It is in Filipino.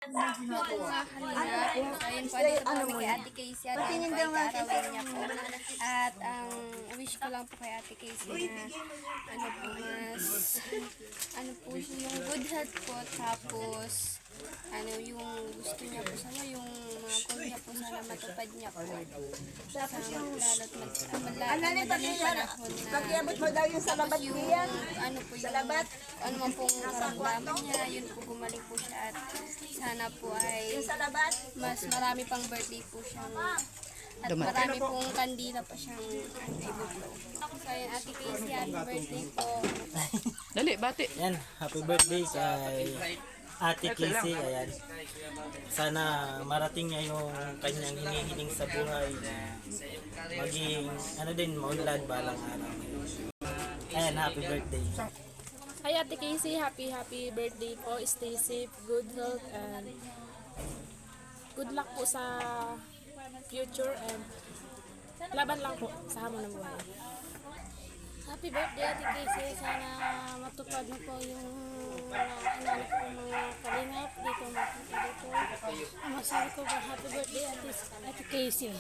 Opo mga kalingap. So, ayun po, dito po kami kay Ate Casey at ayun po ay kaarawin niya po. At ang wish ko lang po kay Ate Casey na ano po, ano po yung good health po. Tapos, ano yung gusto niya po sana, yung mga goal niya po sana matupad niya po. Tapos yung lalo't madaling panahon na Pakiabot mo daw yung salabat yung niya. ano po yung ano man pong karamdaman niya, yun po gumaling po siya at sana po ay Yung salabat. mas marami pang birthday po siyang at marami pong kandila pa siyang ibublow. So ayun, Ate Casey, happy birthday po. Dali, bati. Yan, happy birthday kay Ate Casey. Ayan. Sana marating niya yung kanyang hinihiling sa buhay na maging, ano din, maunlad balang araw. Ayan, happy birthday. Hi Ate Casey, happy birthday po. Stay safe, good health, and good luck po sa future and laban lang po sa hamon ng buhay. Happy birthday Ate Casey. Sana matupad mo po yung inaanap ko mga kalingap dito makita dito. Masabi ko ba happy birthday Ate Casey.